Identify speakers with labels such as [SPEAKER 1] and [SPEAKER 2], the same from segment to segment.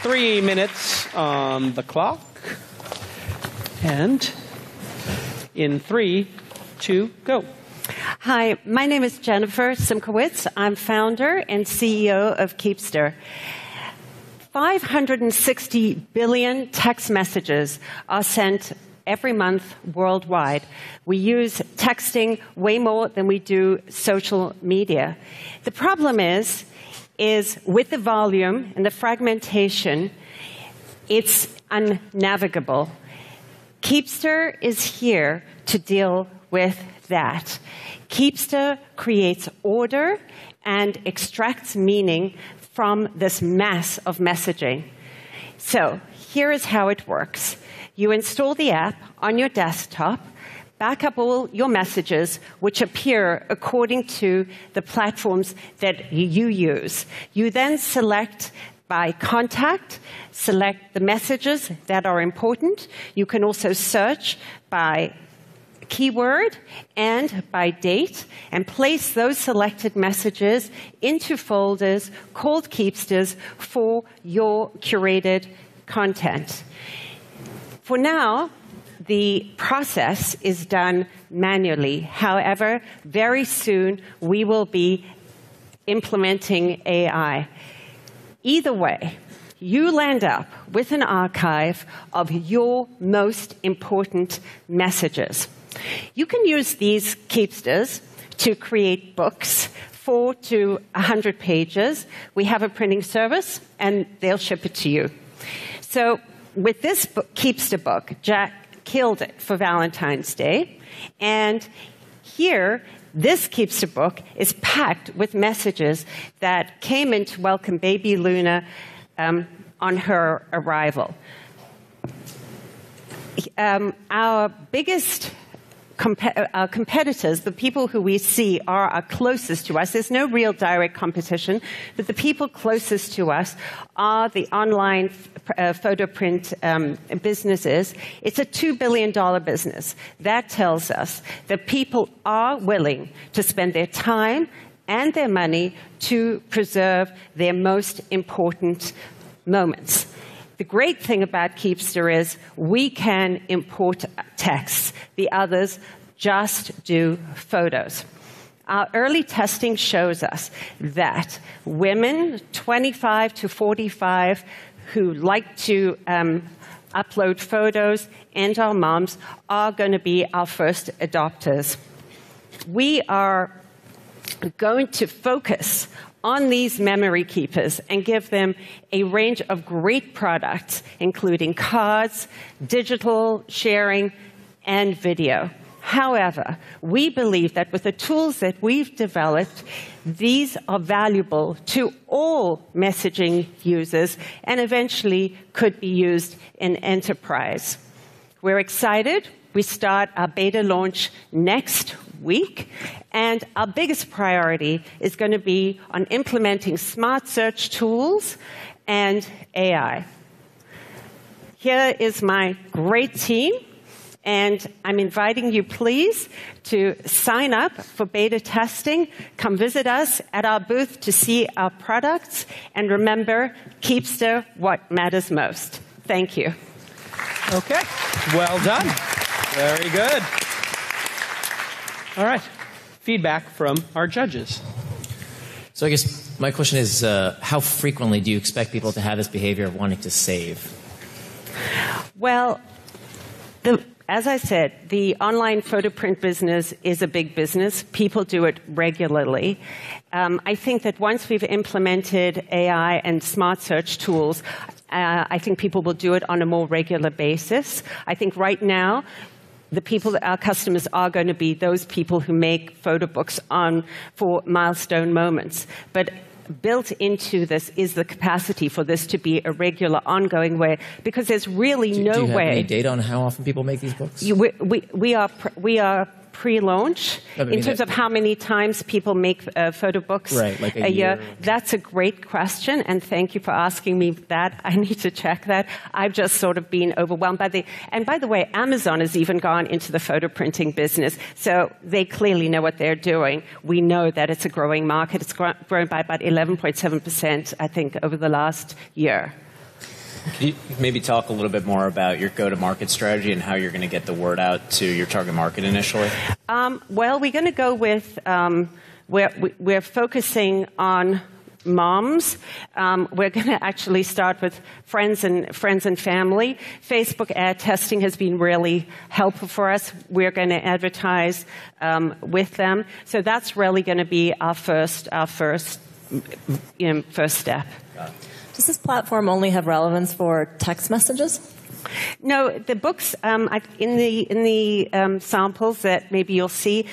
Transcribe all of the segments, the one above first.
[SPEAKER 1] 3 minutes on the clock. And in 3, 2, go.
[SPEAKER 2] Hi, my name is Jennifer Simkowitz. I'm founder and CEO of Keepster. 560 billion text messages are sent every month worldwide. We use texting way more than we do social media. The problem is with the volume and the fragmentation, it's unnavigable. Keepster is here to deal with that. Keepster creates order and extracts meaning from this mass of messaging. So here is how it works. You install the app on your desktop, back up all your messages, which appear according to the platforms that you use. You then select by contact, select the messages that are important. You can also search by keyword and by date and place those selected messages into folders called Keepsters for your curated content. For now, the process is done manually. However, very soon we will be implementing AI. Either way, you land up with an archive of your most important messages. You can use these Keepsters to create books, 4 to 100 pages. We have a printing service, and they'll ship it to you. So with this book, Keepster book, Jack killed it for Valentine's Day. And here, this Keepster book is packed with messages that came in to welcome baby Luna on her arrival. Our biggest our competitors, the people who we see are closest to us. There's no real direct competition, but the people closest to us are the online photo print businesses. It's a $2 billion business. That tells us that people are willing to spend their time and their money to preserve their most important moments. The great thing about Keepster is we can import texts. The others just do photos. Our early testing shows us that women 25 to 45 who like to upload photos and our moms are going to be our first adopters. We are going to focus on these memory keepers and give them a range of great products, including cards, digital sharing, and video. However, we believe that with the tools that we've developed, these are valuable to all messaging users and eventually could be used in enterprise. We're excited. We start our beta launch next week, and our biggest priority is going to be on implementing smart search tools and AI. Here is my great team, and I'm inviting you, please, to sign up for beta testing. Come visit us at our booth to see our products, and remember, Keepster, what matters most. Thank you.
[SPEAKER 1] Okay, well done. Very good. All right, feedback from our judges.
[SPEAKER 3] So I guess my question is, how frequently do you expect people to have this behavior of wanting to save?
[SPEAKER 2] Well, as I said, the online photo print business is a big business. People do it regularly. I think that once we've implemented AI and smart search tools, I think people will do it on a more regular basis. I think right now, the people that our customers are going to be those people who make photo books for milestone moments. But built into this is the capacity for this to be a regular, ongoing way, because there's really no way.
[SPEAKER 3] Do you have any data on how often people make these books?
[SPEAKER 2] We are pre-launch in terms of how many times people make photo books
[SPEAKER 3] like a year.
[SPEAKER 2] That's a great question, and thank you for asking me that. I need to check that. I've just sort of been overwhelmed by and by the way, Amazon has even gone into the photo printing business, so they clearly know what they're doing. We know that it's a growing market. It's grown by about 11.7%, I think, over the last year.
[SPEAKER 4] Can you maybe talk a little bit more about your go-to-market strategy and how you're going to get the word out to your target market initially?
[SPEAKER 2] Well, we're going to go with, we're focusing on moms. We're going to actually start with friends and family. Facebook ad testing has been really helpful for us. We're going to advertise with them. So that's really going to be our first step.
[SPEAKER 5] Does this platform only have relevance for text messages?
[SPEAKER 2] No, the books in the samples that maybe you'll see,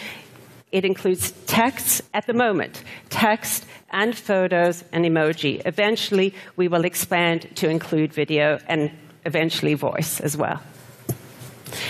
[SPEAKER 2] it includes text at the moment, text and photos and emoji. Eventually, we will expand to include video and eventually voice as well.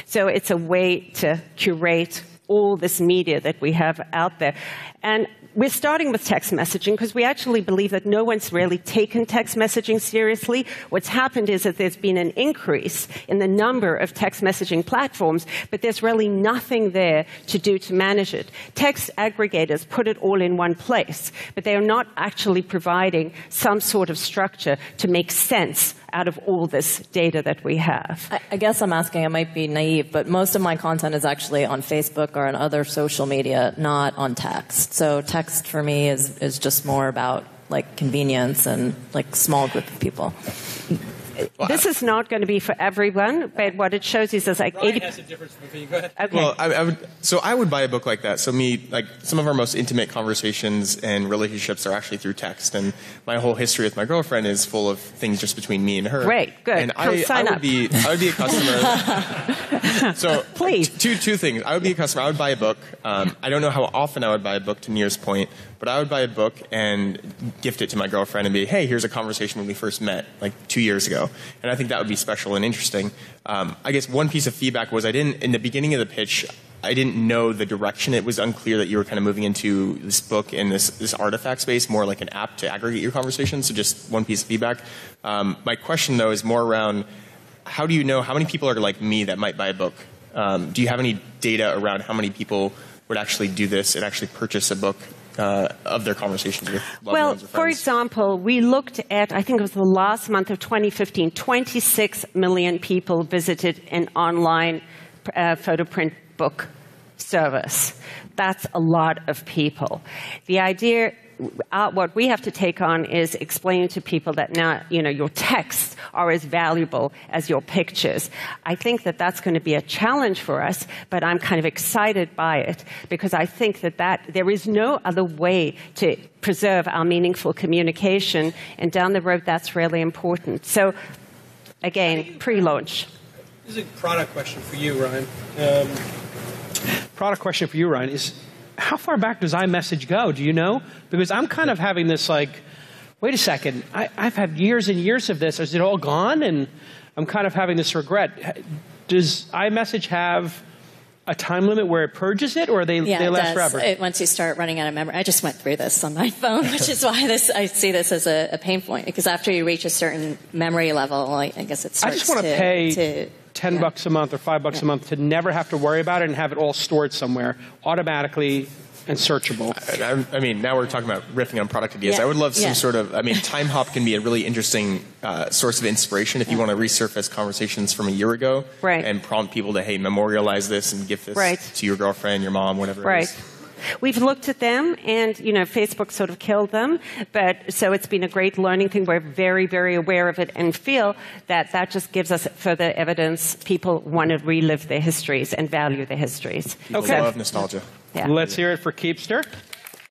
[SPEAKER 2] So it's a way to curate all this media that we have out there. And we're starting with text messaging because we actually believe that no one's really taken text messaging seriously. What's happened is that there's been an increase in the number of text messaging platforms, but there's really nothing there to do to manage it. Text aggregators put it all in one place, but they are not actually providing some sort of structure to make sense out of all this data that we have.
[SPEAKER 5] I guess I'm asking, I might be naive, but most of my content is actually on Facebook or on other social media, not on text. So text for me is just more about like convenience and like small group of people.
[SPEAKER 2] This is not going to be for everyone, but what it shows is there's like 80.
[SPEAKER 6] has a difference between. Go ahead.
[SPEAKER 2] Okay.
[SPEAKER 7] Well, I would buy a book like that. So some of our most intimate conversations and relationships are actually through text, and my whole history with my girlfriend is full of things just between me and her.
[SPEAKER 2] Great, good.
[SPEAKER 7] And
[SPEAKER 2] Sign
[SPEAKER 7] I
[SPEAKER 2] up.
[SPEAKER 7] would be a customer. So
[SPEAKER 2] Please.
[SPEAKER 7] two things. I would be a customer. I would buy a book. I don't know how often I would buy a book, to Nir's point, but I would buy a book and gift it to my girlfriend and be, hey, here's a conversation when we first met, like 2 years ago. And I think that would be special and interesting. I guess one piece of feedback was in the beginning of the pitch, I didn't know the direction. It was unclear that you were kind of moving into this book and this artifact space, more like an app to aggregate your conversations. So just one piece of feedback. My question, though, is more around how do you know how many people are like me that might buy a book? Do you have any data around how many people would actually do this and actually purchase a book of their conversations with loved ones or friends?
[SPEAKER 2] For example, we looked at, I think it was the last month of 2015, 26 million people visited an online photo print book service. That's a lot of people. The idea, what we have to take on is explaining to people that now, your texts are as valuable as your pictures. I think that that's going to be a challenge for us, but I'm kind of excited by it because I think that there is no other way to preserve our meaningful communication, and down the road, that's really important. So, again, pre-launch.
[SPEAKER 6] This is a product question for you, Ryan.
[SPEAKER 1] Product question for you, Ryan, is how far back does iMessage go? Do you know? Because I'm kind of having this wait a second, I've had years and years of this. Is it all gone? And I'm kind of having this regret. Does iMessage have a time limit where it purges it, or they last forever?
[SPEAKER 8] Once you start running out of memory. I just went through this on my phone, which is why I see this as a pain point, because after you reach a certain memory level, I guess it starts
[SPEAKER 1] I just want to pay $10 a month or $5 a month to never have to worry about it and have it all stored somewhere automatically and searchable.
[SPEAKER 7] I mean, now we're talking about riffing on product ideas. I would love some sort of, Time Hop can be a really interesting source of inspiration if you want to resurface conversations from a year ago and prompt people to, hey, memorialize this and gift this to your girlfriend, your mom, whatever it is.
[SPEAKER 2] We've looked at them, and Facebook sort of killed them. But so it's been a great learning thing. We're very, very aware of it, and feel that just gives us further evidence. People want to relive their histories and value their histories.
[SPEAKER 7] People love nostalgia.
[SPEAKER 1] Let's hear it for Keepster.